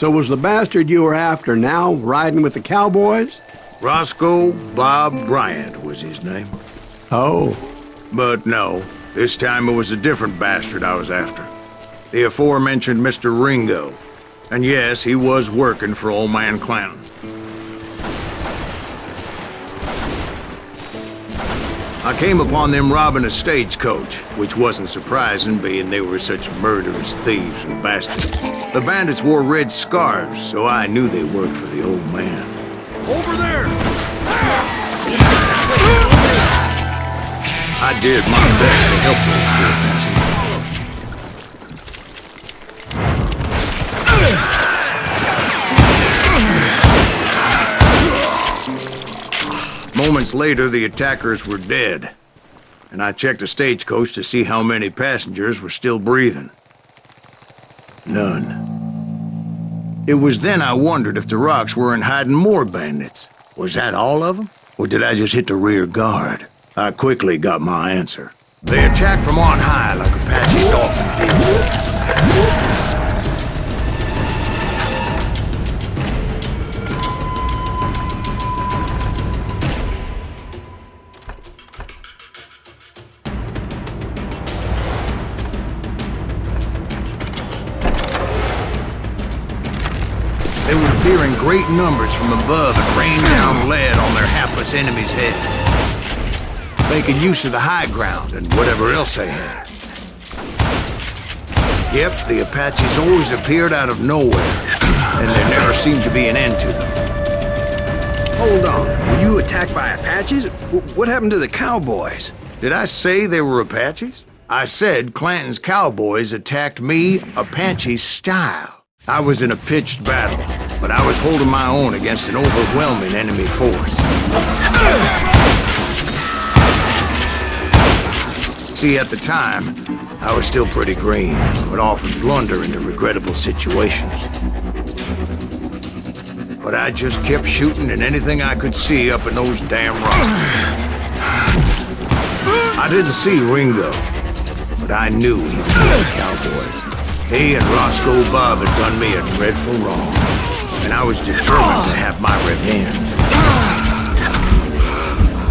So was the bastard you were after now riding with the cowboys? Roscoe Bob Bryant was his name. Oh. But no, this time it was a different bastard I was after. The aforementioned Mr. Ringo. And yes, he was working for old man Clanton. I came upon them robbing a stagecoach, which wasn't surprising, being they were such murderous thieves and bastards. The bandits wore red scarves, so I knew they worked for the old man. Over there! I did my best to help those poor bastards. Moments later, the attackers were dead, and I checked the stagecoach to see how many passengers were still breathing. None. It was then I wondered if the rocks weren't hiding more bandits. Was that all of them? Or did I just hit the rear guard? I quickly got my answer. They attacked from on high like Apaches often do. They would appear in great numbers from above and rain down lead on their hapless enemies' heads, making use of the high ground and whatever else they had. Yep, the Apaches always appeared out of nowhere, and there never seemed to be an end to them. Hold on, were you attacked by Apaches? What happened to the cowboys? Did I say they were Apaches? I said Clanton's cowboys attacked me Apache style. I was in a pitched battle, but I was holding my own against an overwhelming enemy force. See, at the time, I was still pretty green, but often blunder into regrettable situations. But I just kept shooting at anything I could see up in those damn rocks. I didn't see Ringo, but I knew he was with the cowboys. He and Roscoe Bob had done me a dreadful wrong, and I was determined to have my revenge.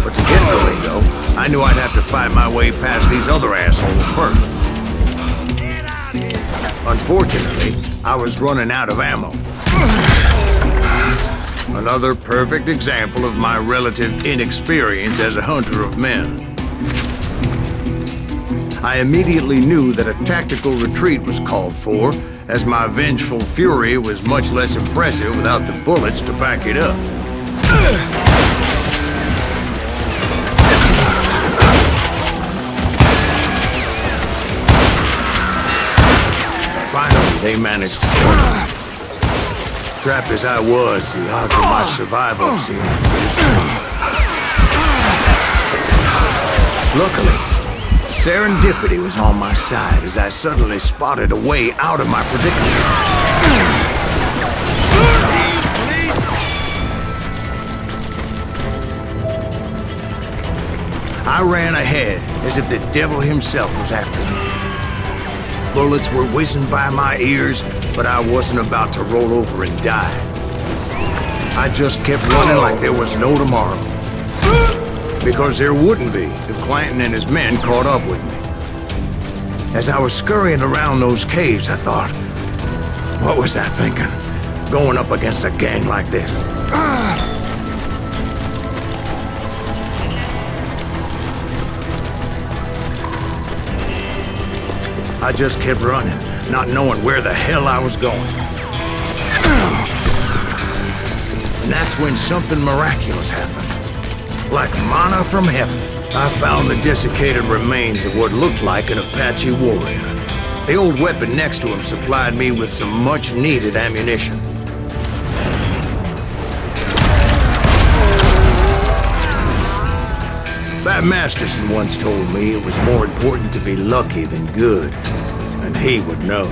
But to get to Ringo, I knew I'd have to fight my way past these other assholes first. Unfortunately, I was running out of ammo. Another perfect example of my relative inexperience as a hunter of men. I immediately knew that a tactical retreat was called for, as my vengeful fury was much less impressive without the bullets to back it up. Finally, they managed to corner me. Trapped as I was, the odds of my survival seemed pretty slim. Luckily, serendipity was on my side as I suddenly spotted a way out of my predicament. I ran ahead as if the devil himself was after me. Bullets were whizzing by my ears, but I wasn't about to roll over and die. I just kept running like there was no tomorrow. Because there wouldn't be if Clanton and his men caught up with me. As I was scurrying around those caves, I thought, what was I thinking? Going up against a gang like this? I just kept running, not knowing where the hell I was going. And that's when something miraculous happened. Like manna from heaven, I found the desiccated remains of what looked like an Apache warrior. The old weapon next to him supplied me with some much-needed ammunition. Bat Masterson once told me it was more important to be lucky than good, and he would know.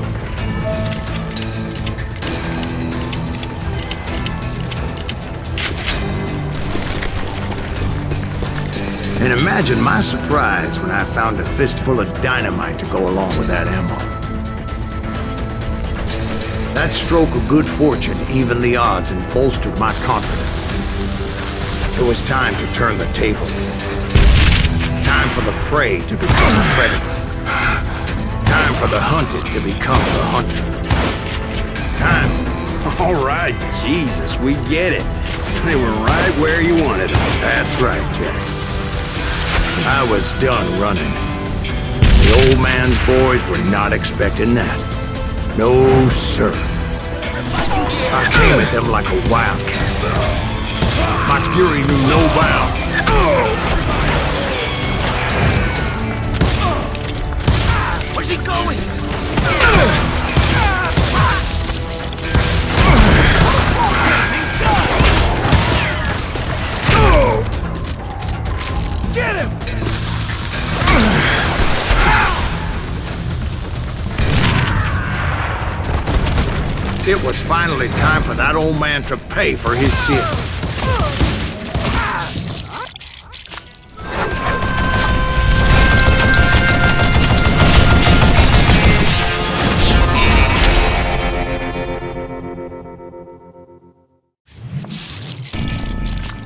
And imagine my surprise when I found a fistful of dynamite to go along with that ammo. That stroke of good fortune evened the odds and bolstered my confidence. It was time to turn the tables. Time for the prey to become the predator. Time for the hunted to become the hunter. Time. All right, Jesus, we get it. They were right where you wanted them. That's right, Jack. I was done running. The old man's boys were not expecting that. No, sir. I came at them like a wildcat. My fury knew no bounds. Where's he going? Get him! It was finally time for that old man to pay for his sins.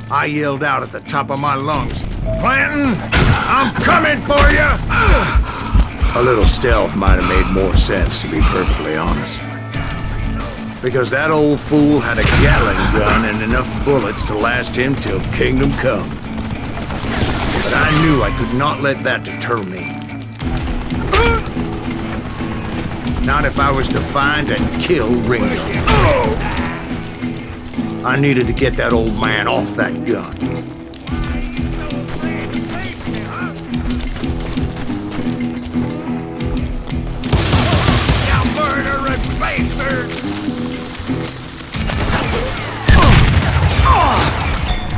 I yelled out at the top of my lungs, "Clanton, I'm coming for you!" A little stealth might have made more sense, to be perfectly honest. Because that old fool had a Gatling gun and enough bullets to last him till kingdom come. But I knew I could not let that deter me. Not if I was to find and kill Ringo. I needed to get that old man off that gun. You murdering bastard!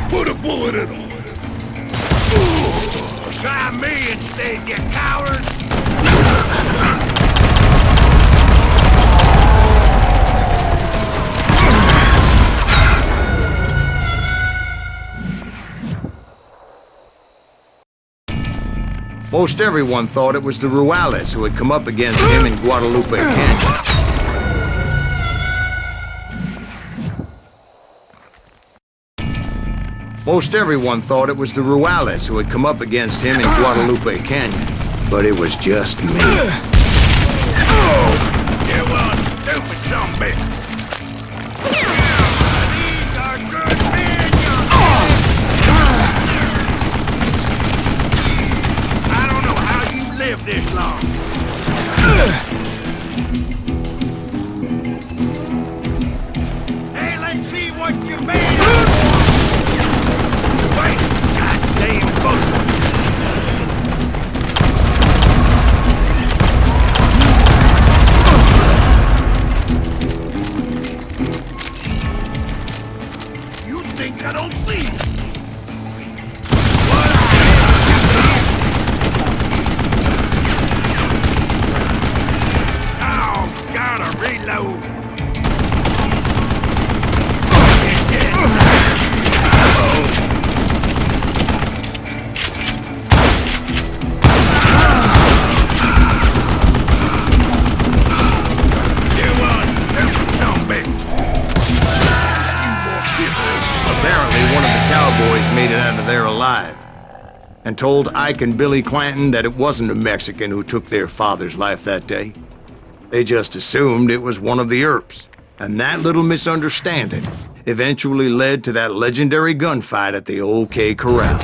Put a bullet in him. Try me instead, you coward! Most everyone thought it was the Ruales who had come up against him in Guadalupe Canyon. Most everyone thought it was the Ruales who had come up against him in Guadalupe Canyon. But it was just me. You one stupid zombie! These are good men, I don't know how you live this long. Hey, let's see what you made of. Wait, goddamn bullshit. You think I don't see you? What? Oh, gotta reload. Apparently, one of the cowboys made it out of there alive and told Ike and Billy Clanton that it wasn't a Mexican who took their father's life that day. They just assumed it was one of the Earps, and that little misunderstanding eventually led to that legendary gunfight at the OK Corral.